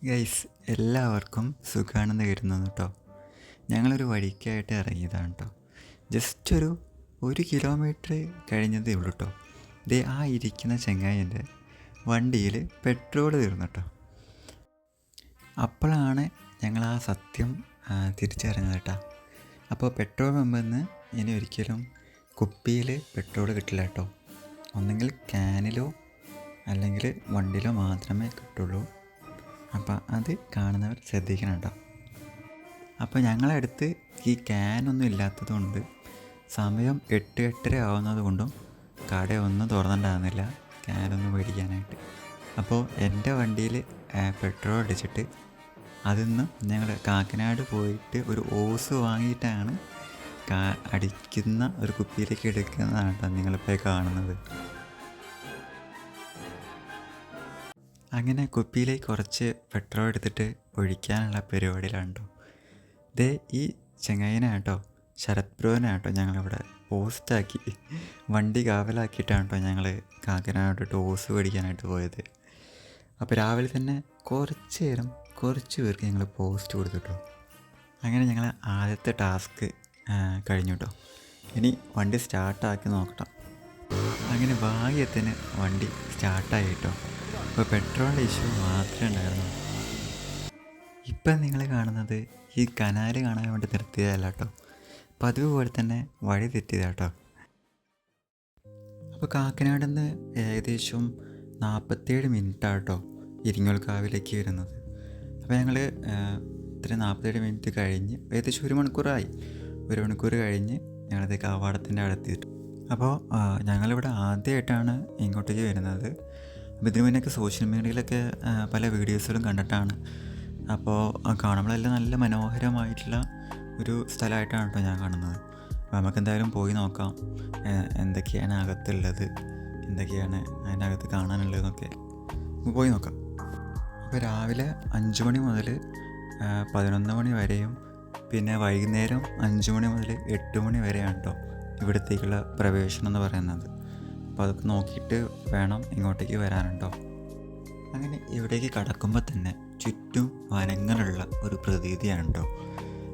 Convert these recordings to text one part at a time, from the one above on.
Guys, എല്ലാവർക്കും സുഖമാണെന്ന് കരുതുന്നു കേട്ടോ. ഞങ്ങളൊരു വഴിക്കായിട്ട് ഇറങ്ങിയതാണ് കേട്ടോ. ജസ്റ്റ് ഒരു കിലോമീറ്റർ കഴിഞ്ഞതേ ഉള്ളൂ കേട്ടോ. ദേ ആ ഇരിക്കുന്ന ചെങ്ങായിൻ്റെ വണ്ടിയിൽ പെട്രോൾ തീർന്നു കേട്ടോ. അപ്പോഴാണ് ഞങ്ങൾ ആ സത്യം തിരിച്ചറിഞ്ഞത് കേട്ടോ. അപ്പോൾ പെട്രോൾ പമ്പെന്ന് ഇനി ഒരിക്കലും കുപ്പിയിൽ പെട്രോൾ കിട്ടില്ല കേട്ടോ. ഒന്നെങ്കിൽ ക്യാനിലോ അല്ലെങ്കിൽ വണ്ടിയിലോ മാത്രമേ കിട്ടുള്ളൂ. അപ്പോൾ അത് കാണുന്നവർ ശ്രദ്ധിക്കണം കേട്ടോ. അപ്പോൾ ഞങ്ങളടുത്ത് ഈ ക്യാനൊന്നും ഇല്ലാത്തതുകൊണ്ട് സമയം 8-8:30 ആവുന്നത് കൊണ്ടും കടയൊന്നും തുറന്നിട്ടുണ്ടാകുന്നില്ല ക്യാനൊന്നും മേടിക്കാനായിട്ട്. അപ്പോൾ എൻ്റെ വണ്ടിയിൽ പെട്രോൾ അടിച്ചിട്ട് അതിൽ നിന്ന് ഞങ്ങൾ കാക്കനാട് പോയിട്ട് ഒരു ഓസ് വാങ്ങിയിട്ടാണ് അടിക്കുന്ന ഒരു കുപ്പിയിലേക്ക് എടുക്കുന്നതാണ് കേട്ടോ നിങ്ങളിപ്പോൾ കാണുന്നത്. അങ്ങനെ കുപ്പിയിലേക്ക് കുറച്ച് പെട്രോൾ എടുത്തിട്ട് ഒഴിക്കാനുള്ള പരിപാടിയിലാണ് കേട്ടോ. ദേ ഈ ചെങ്ങായിനെ കേട്ടോ, ശരത് ബ്രോനെ കേട്ടോ ഞങ്ങളിവിടെ പോസ്റ്റാക്കി വണ്ടി കാവലാക്കിയിട്ടാണ് കേട്ടോ ഞങ്ങൾ കാക്കനാട് ടോസ് മേടിക്കാനായിട്ട് പോയത്. അപ്പോൾ രാവിലെ തന്നെ കുറച്ച് പേർക്ക് ഞങ്ങൾ പോസ്റ്റ് കൊടുത്തു കേട്ടോ. അങ്ങനെ ഞങ്ങൾ ആദ്യത്തെ ടാസ്ക് കഴിഞ്ഞു കേട്ടോ. ഇനി വണ്ടി സ്റ്റാർട്ടാക്കി നോക്കട്ടോ. അങ്ങനെ ഭാഗ്യത്തിന് വണ്ടി സ്റ്റാർട്ടായി കേട്ടോ. ഇപ്പോൾ പെട്രോളിൻ്റെ ഇഷ്യൂ മാത്രമേ ഉണ്ടായിരുന്നു. ഇപ്പം നിങ്ങൾ കാണുന്നത് ഈ കനാല് കാണാൻ വേണ്ടി നിർത്തിയതല്ല കേട്ടോ, പതിവ് പോലെ തന്നെ വഴി തെറ്റിയതാട്ടോ. അപ്പോൾ കാക്കനാട് നിന്ന് ഏകദേശം 47 മിനിറ്റാണ് കേട്ടോ ഇരിങ്ങോൾക്കാവിലേക്ക് വരുന്നത്. അപ്പോൾ ഞങ്ങൾ 47 മിനിറ്റ് കഴിഞ്ഞ് ഏകദേശം 1 മണിക്കൂറായി. 1 മണിക്കൂർ കഴിഞ്ഞ് ഞങ്ങളത് കവാടത്തിൻ്റെ അടുത്തിട്ട്. അപ്പോൾ ഞങ്ങളിവിടെ ആദ്യമായിട്ടാണ് ഇങ്ങോട്ടേക്ക് വരുന്നത്. അപ്പോൾ ഇതിനു മുന്നേയൊക്കെ സോഷ്യൽ മീഡിയയിലൊക്കെ പല വീഡിയോസിലും കണ്ടിട്ടാണ്. അപ്പോൾ കാണുമ്പോഴെല്ലാം നല്ല മനോഹരമായിട്ടുള്ള ഒരു സ്ഥലമായിട്ടാണ് കേട്ടോ ഞാൻ കാണുന്നത്. അപ്പോൾ നമുക്ക് എന്തായാലും പോയി നോക്കാം എന്തൊക്കെയാണ് അകത്തുള്ളത്, എന്തൊക്കെയാണ് അതിൻ്റെ അകത്ത് കാണാനുള്ളതെന്നൊക്കെ നമുക്ക് പോയി നോക്കാം. അപ്പോൾ രാവിലെ 5 മണി മുതൽ 11 മണി വരെയും പിന്നെ വൈകുന്നേരം 5 മണി മുതൽ 8 മണി വരെയാണ് കേട്ടോ ഇവിടത്തേക്കുള്ള പ്രവേശനം എന്ന് പറയുന്നത്. അപ്പോൾ അതൊക്കെ നോക്കിയിട്ട് വേണം ഇങ്ങോട്ടേക്ക് വരാനുണ്ടോ. അങ്ങനെ ഇവിടേക്ക് കടക്കുമ്പോൾ തന്നെ ചുറ്റും വനങ്ങളുള്ള ഒരു പ്രതീതിയാണ് കേട്ടോ.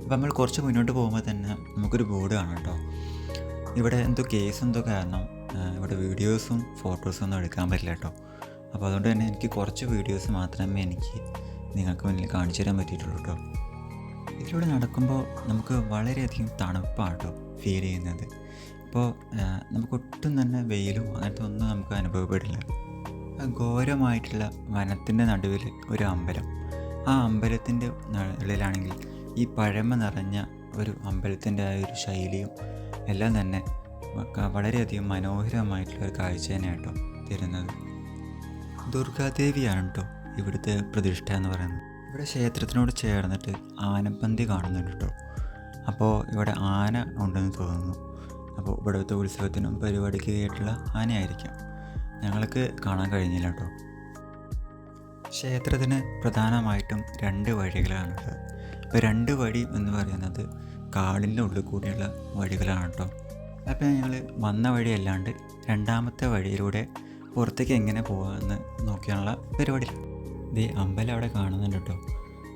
അപ്പോൾ നമ്മൾ കുറച്ച് മുന്നോട്ട് പോകുമ്പോൾ തന്നെ നമുക്കൊരു ബോർഡ് കാണാം കേട്ടോ. ഇവിടെ എന്തോ കാരണം ഇവിടെ വീഡിയോസും ഫോട്ടോസും ഒന്നും എടുക്കാൻ പറ്റില്ല കേട്ടോ. അപ്പോൾ അതുകൊണ്ട് തന്നെ എനിക്ക് കുറച്ച് വീഡിയോസ് മാത്രമേ എനിക്ക് നിങ്ങൾക്ക് മുന്നിൽ കാണിച്ചു തരാൻ പറ്റിയിട്ടുള്ളൂ കേട്ടോ. ഇതിലൂടെ നടക്കുമ്പോൾ നമുക്ക് വളരെയധികം തണുപ്പാണ് കേട്ടോ ഫീൽ ചെയ്യുന്നത്. ഇപ്പോൾ നമുക്കൊട്ടും തന്നെ വെയിലും അങ്ങനത്തെ ഒന്നും നമുക്ക് അനുഭവപ്പെടില്ല. ഘോരമായിട്ടുള്ള വനത്തിൻ്റെ നടുവിൽ ഒരു അമ്പലം, ആ അമ്പലത്തിൻ്റെ ഉള്ളിലാണെങ്കിൽ ഈ പഴമ നിറഞ്ഞ ഒരു അമ്പലത്തിൻ്റെ ആ ഒരു ശൈലിയും എല്ലാം തന്നെ വളരെയധികം മനോഹരമായിട്ടുള്ളൊരു കാഴ്ച തന്നെയാണ് കേട്ടോ തരുന്നത്. ദുർഗാദേവിയാണ് കേട്ടോ ഇവിടുത്തെ പ്രതിഷ്ഠ എന്ന് പറയുന്നത്. ഇവിടെ ക്ഷേത്രത്തിനോട് ചേർന്നിട്ട് ആനപ്പന്തി കാണുന്നുണ്ട് കേട്ടോ. അപ്പോൾ ഇവിടെ ആന ഉണ്ടെന്ന് തോന്നുന്നു. അപ്പോൾ ഇവിടുത്തെ ഉത്സവത്തിനും പരിപാടിക്ക് ആയിട്ടുള്ള ആനയായിരിക്കാം. ഞങ്ങൾക്ക് കാണാൻ കഴിഞ്ഞില്ല കേട്ടോ. ക്ഷേത്രത്തിന് പ്രധാനമായിട്ടും 2 വഴികളാണുള്ളത്. അപ്പോൾ 2 വഴി എന്ന് പറയുന്നത് കാടിൻ്റെ ഉള്ളിൽ കൂടിയുള്ള വഴികളാണ് കേട്ടോ. അപ്പോൾ ഞങ്ങൾ വന്ന വഴിയല്ലാണ്ട് 2ാമത്തെ വഴിയിലൂടെ പുറത്തേക്ക് എങ്ങനെ പോകാമെന്ന് നോക്കിയാനുള്ള പരിപാടിയിലാണ്. ഇത് അമ്പലം അവിടെ കാണുന്നുണ്ട് കേട്ടോ.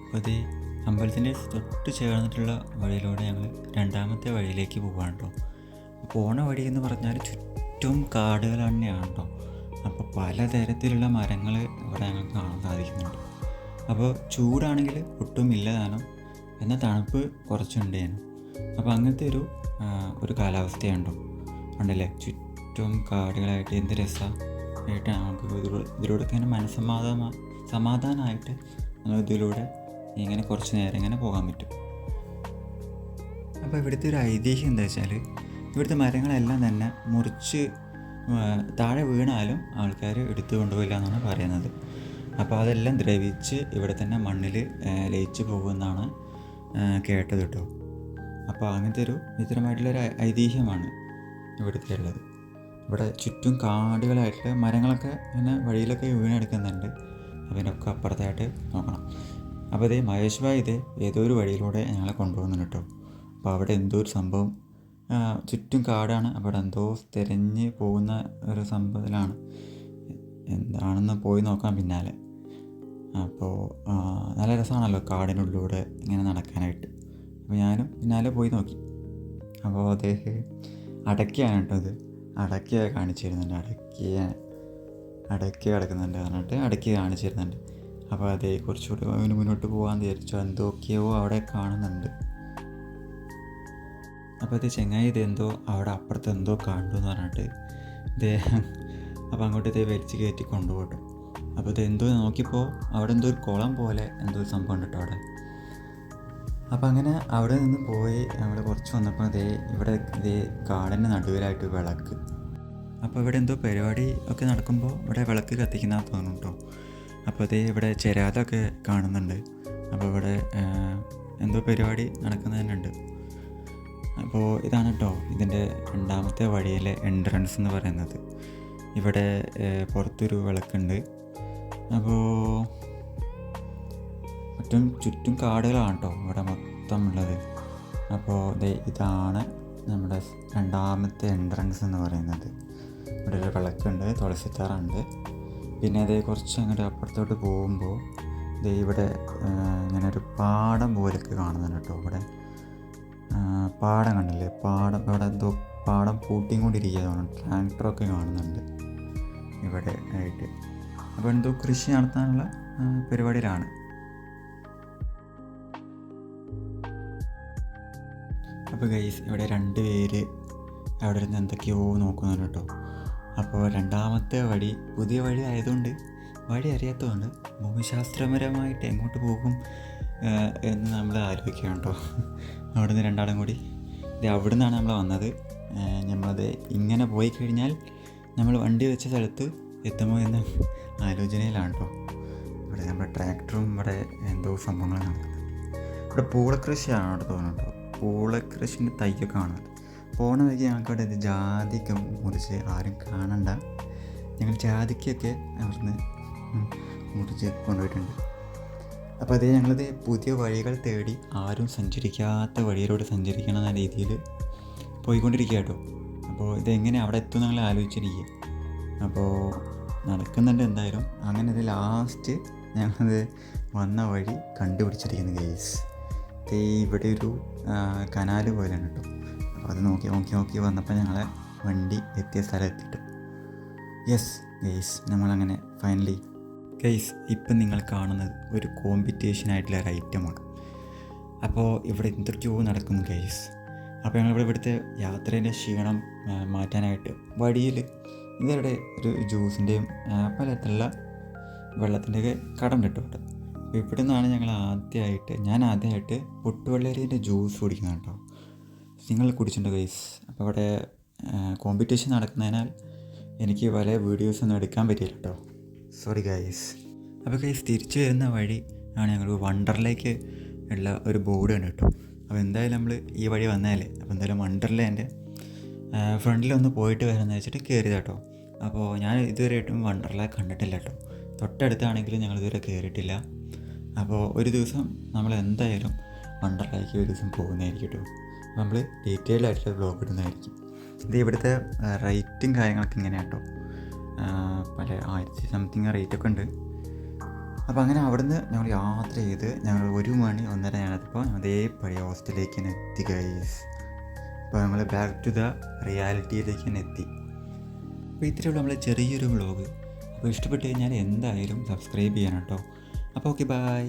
അപ്പോൾ ഇത് അമ്പലത്തിൻ്റെ തൊട്ട് ചേർന്നിട്ടുള്ള വഴിയിലൂടെ ഞങ്ങൾ 2ാമത്തെ വഴിയിലേക്ക് പോകാണ് കേട്ടോ. പോണ വഴി എന്ന് പറഞ്ഞാൽ ചുറ്റും കാടുകൾ തന്നെയാണ് കേട്ടോ. അപ്പോൾ പലതരത്തിലുള്ള മരങ്ങൾ ഇവിടെ ഞങ്ങൾക്ക് കാണാൻ സാധിക്കുന്നുണ്ട്. അപ്പോൾ ചൂടാണെങ്കിൽ ഒട്ടും ഇല്ലതാനും, എന്നാൽ തണുപ്പ് കുറച്ചുണ്ട് ഞാനും. അപ്പോൾ അങ്ങനത്തെ ഒരു കാലാവസ്ഥയുണ്ടോ ഉണ്ടല്ലേ. ചുറ്റും കാടുകളായിട്ട് എന്ത് രസമായിട്ട് നമുക്ക് ഇതിലൂടെ ഇങ്ങനെ സമാധാനമായിട്ട് നമ്മൾ ഇതിലൂടെ ഇങ്ങനെ കുറച്ച് നേരം ഇങ്ങനെ പോകാൻ പറ്റും. അപ്പോൾ ഇവിടുത്തെ ഒരു ഐതിഹ്യം എന്താ വെച്ചാൽ ഇവിടുത്തെ മരങ്ങളെല്ലാം തന്നെ മുറിച്ച് താഴെ വീണാലും ആൾക്കാർ എടുത്തു കൊണ്ടുപോയില്ല എന്നാണ് പറയുന്നത്. അപ്പോൾ അതെല്ലാം ദ്രവിച്ച് ഇവിടെ തന്നെ മണ്ണിൽ ലയിച്ച് പോകുമെന്നാണ് കേട്ടത് കേട്ടോ. അപ്പോൾ അങ്ങനത്തെ ഒരു വിചിത്രമായിട്ടുള്ളൊരു ഐതിഹ്യമാണ് ഇവിടുത്തെ ഉള്ളത്. ഇവിടെ ചുറ്റും കാടുകളായിട്ടുള്ള മരങ്ങളൊക്കെ ഇങ്ങനെ വഴിയിലൊക്കെ വീണെടുക്കുന്നുണ്ട്. അതിനൊക്കെ അപ്പുറത്തായിട്ട് നോക്കണം. അപ്പോൾ ഇതേ മഹേഷ് ഭായ് ഇത് ഏതോ ഒരു വഴിയിലൂടെ ഞങ്ങളെ കൊണ്ടുപോകുന്നുണ്ട് കേട്ടോ. അപ്പോൾ അവിടെ എന്തോ ഒരു സംഭവം, ചുറ്റും കാടാണ്, അവിടെ എന്തോ തിരഞ്ഞ് പോകുന്ന ഒരു സംഭവത്തിലാണ്. എന്താണെന്ന് പോയി നോക്കാം പിന്നാലെ. അപ്പോൾ നല്ല രസമാണല്ലോ കാടിനുള്ളിലൂടെ ഇങ്ങനെ നടക്കാനായിട്ട്. അപ്പോൾ ഞാനും പിന്നാലെ പോയി നോക്കി. അപ്പോൾ അദ്ദേഹം അടയ്ക്കയാണ് കേട്ടോ ഇത്. അടയ്ക്ക കാണിച്ചു തരുന്നുണ്ട്. അടയ്ക്ക കിടക്കുന്നുണ്ട് പറഞ്ഞിട്ട് അടയ്ക്ക കാണിച്ചു തരുന്നുണ്ട്. അപ്പോൾ അതേ കുറച്ചുകൂടി അവന് മുന്നോട്ട് പോകാമെന്ന് വിചാരിച്ചു. എന്തൊക്കെയോ അവിടെ കാണുന്നുണ്ട്. അപ്പോൾ ഇത് ചെങ്ങായി ഇതെന്തോ അവിടെ അപ്പുറത്ത് എന്തോ കണ്ടു എന്ന് പറഞ്ഞിട്ട് ഇദ്ദേഹം അപ്പോൾ അങ്ങോട്ട് ഇതേ വലിച്ച് കയറ്റി കൊണ്ടുപോകട്ടോ. അപ്പോൾ ഇതെന്തോ നോക്കിയപ്പോൾ അവിടെ എന്തോ ഒരു കുളം പോലെ എന്തോ ഒരു സംഭവം ഉണ്ട് കേട്ടോ അവിടെ. അപ്പോൾ അങ്ങനെ അവിടെ നിന്ന് പോയി നമ്മൾ കുറച്ച് വന്നപ്പോൾ ഇതേ കാടിൻ്റെ നടുവിലായിട്ട് വിളക്ക്. അപ്പോൾ ഇവിടെ എന്തോ പരിപാടി ഒക്കെ നടക്കുമ്പോൾ ഇവിടെ വിളക്ക് കത്തിക്കുന്ന തോന്നുന്നു കേട്ടോ. അപ്പോൾ ഇവിടെ ചെരാതൊക്കെ കാണുന്നുണ്ട്. അപ്പോൾ ഇവിടെ എന്തോ പരിപാടി നടക്കുന്നതന്നെയുണ്ട്. അപ്പോൾ ഇതാണ് കേട്ടോ ഇതിൻ്റെ രണ്ടാമത്തെ വഴിയിലെ എൻട്രൻസ് എന്ന് പറയുന്നത്. ഇവിടെ പുറത്തൊരു വിളക്കുണ്ട്. അപ്പോൾ ചുറ്റും കാടുകളാണ് കേട്ടോ ഇവിടെ മൊത്തം ഉള്ളത്. അപ്പോൾ ഇതാണ് നമ്മുടെ രണ്ടാമത്തെ എൻട്രൻസ് എന്ന് പറയുന്നത്. ഇവിടെ ഒരു വിളക്കുണ്ട്, തുളസിത്താറുണ്ട്. പിന്നെ കുറച്ച് അങ്ങോട്ട് അപ്പുറത്തോട്ട് പോകുമ്പോൾ ഇവിടെ ഇങ്ങനെ ഒരു പാടം പോലെയൊക്കെ കാണുന്നുണ്ട് കേട്ടോ. ഇവിടെ പാടം കണ്ടില്ലേ, ഇവിടെ എന്തോ പാടം പൂട്ടിക്കൊണ്ടിരിക്കുകയാണ്. ട്രാക്ടറൊക്കെ കാണുന്നുണ്ട് ഇവിടെ ആയിട്ട്. അപ്പോൾ എന്തോ കൃഷി നടത്താനുള്ള പരിപാടിയിലാണ്. അപ്പോൾ ഗൈസ് ഇവിടെ 2 പേര് അവിടെ ഇരുന്ന് എന്തൊക്കെയോ നോക്കുന്നുണ്ട് കേട്ടോ. അപ്പോൾ രണ്ടാമത്തെ വഴി പുതിയ വഴി ആയതുകൊണ്ട്, വഴി അറിയാത്തതുകൊണ്ട് ഭൂമിശാസ്ത്രപരമായിട്ട് എങ്ങോട്ട് പോകും എന്ന് നമ്മൾ ആലോചിക്കുകയാണ് കേട്ടോ. അവിടെ നിന്ന് രണ്ടാളും കൂടി അവിടെ നിന്നാണ് നമ്മൾ വന്നത്. നമ്മളത് ഇങ്ങനെ പോയി കഴിഞ്ഞാൽ നമ്മൾ വണ്ടി വെച്ച സ്ഥലത്ത് എത്തുമോ എന്ന ആലോചനയിലാണ് കേട്ടോ. ഇവിടെ നമ്മുടെ ട്രാക്ടറും ഇവിടെ എന്തോ സംഭവങ്ങൾ നടക്കുന്നത്. ഇവിടെ പൂളക്കൃഷിയാണ് അവിടെ തോന്നുന്നു കേട്ടോ. പൂളക്കൃഷിൻ്റെ തൈയൊക്കെ കാണുന്നത്. പോണ വഴിക്ക് ഞങ്ങൾക്കവിടെ ജാതിക്ക മുറിച്ച് ആരും കാണണ്ട. ഞങ്ങൾ ജാതിക്കൊക്കെ അവിടുന്ന് മുറിച്ച് കൊണ്ടുപോയിട്ടുണ്ട്. അപ്പോൾ ഞങ്ങളിത് പുതിയ വഴികൾ തേടി ആരും സഞ്ചരിക്കാത്ത വഴിയിലൂടെ സഞ്ചരിക്കണം എന്ന രീതിയിൽ പോയിക്കൊണ്ടിരിക്കുക കേട്ടോ. അപ്പോൾ ഇതെങ്ങനെ അവിടെ എത്തും ഞങ്ങൾ ആലോചിച്ചിരിക്കുക. അപ്പോൾ നടക്കുന്നുണ്ട് എന്തായാലും. അങ്ങനെ ഇത് ലാസ്റ്റ് ഞങ്ങളത് വന്ന വഴി കണ്ടുപിടിച്ചിരിക്കുന്നു ഗെയ്സ്. ഇവിടെ ഒരു കനാല് പോലെയാണ് കേട്ടോ. അപ്പോൾ അത് നോക്കി വന്നപ്പോൾ ഞങ്ങളെ വണ്ടി എത്തിയ സ്ഥലം എത്തിയിട്ട് യെസ് ഗെയ്സ്, നമ്മളങ്ങനെ ഫൈനലി ഗെയ്സ് ഇപ്പം നിങ്ങൾ കാണുന്നത് ഒരു കോമ്പറ്റീഷനായിട്ടുള്ള ഒരു ഐറ്റമാണ്. അപ്പോൾ ഇവിടെ എന്തൊക്കെയോ നടക്കുന്നു ഗെയ്സ്. അപ്പോൾ ഞങ്ങളിവിടെ ഇവിടുത്തെ യാത്രേൻ്റെ ക്ഷീണം മാറ്റാനായിട്ട് വഴിയിൽ ഇവരുടെ ഒരു ജ്യൂസിൻ്റെയും പല തരത്തിലുള്ള വെള്ളത്തിൻ്റെയൊക്കെ കടം കിട്ടുന്നുണ്ട്. അപ്പോൾ ഇവിടെ നിന്നാണ് ഞാൻ ആദ്യമായിട്ട് പൊട്ടുവെള്ളരിൻ്റെ ജ്യൂസ് കുടിക്കുന്നത് കേട്ടോ. നിങ്ങൾ കുടിച്ചിട്ടുണ്ടോ ഗൈസ്? അപ്പോൾ അവിടെ കോമ്പറ്റീഷൻ നടക്കുന്നതിനാൽ എനിക്ക് പല വീഡിയോസൊന്നും എടുക്കാൻ പറ്റിയില്ല കേട്ടോ, സോറി ഗൈസ്. അപ്പോൾ ഗൈസ് തിരിച്ചു വരുന്ന വഴി ആണ് ഞങ്ങൾ വണ്ടർലേക്ക് ഉള്ള ഒരു ബോർഡ് ഉണ്ട് കേട്ടോ. അപ്പോൾ എന്തായാലും നമ്മൾ ഈ വഴി വന്നാലേ അപ്പോൾ എന്തായാലും വണ്ടർലേൻ്റെ ഫ്രണ്ടിലൊന്ന് പോയിട്ട് വരാമെന്ന് വെച്ചിട്ട് കയറിയതാണ് കേട്ടോ. അപ്പോൾ ഞാൻ ഇതുവരെയായിട്ടും വണ്ടർല കണ്ടിട്ടില്ല കേട്ടോ. തൊട്ടടുത്താണെങ്കിലും ഞങ്ങളിതുവരെ കയറിയിട്ടില്ല. അപ്പോൾ ഒരു ദിവസം നമ്മൾ എന്തായാലും വണ്ടർലേക്ക് ഒരു ദിവസം പോകുന്നതായിരിക്കും കേട്ടോ. നമ്മൾ ഡീറ്റെയിൽഡ് ആയിട്ടുള്ള വ്ലോഗ് ഇടുന്നതായിരിക്കും. ഇത് ഇവിടുത്തെ റേറ്റും കാര്യങ്ങളൊക്കെ ഇങ്ങനെയാണ് കേട്ടോ. പല 1000 സംതിങ് റേറ്റൊക്കെ ഉണ്ട്. അപ്പോൾ അങ്ങനെ അവിടുന്ന് ഞങ്ങൾ യാത്ര ചെയ്ത് ഞങ്ങൾ 1 മണി 1:30 ഞാനപ്പോൾ അതേ പഴയ ഹോസ്റ്റലിലേക്ക് തന്നെ എത്തി ഗൈസ്. അപ്പോൾ നമ്മൾ ബാക്ക് ടു ദ റിയാലിറ്റിയിലേക്ക് തന്നെ എത്തി. അപ്പോൾ ഇത്രയുള്ള നമ്മളെ ചെറിയൊരു വ്ലോഗ്. അപ്പോൾ ഇഷ്ടപ്പെട്ട് കഴിഞ്ഞാൽ എന്തായാലും സബ്സ്ക്രൈബ് ചെയ്യണം കേട്ടോ. അപ്പോൾ ഓക്കെ, ബൈ.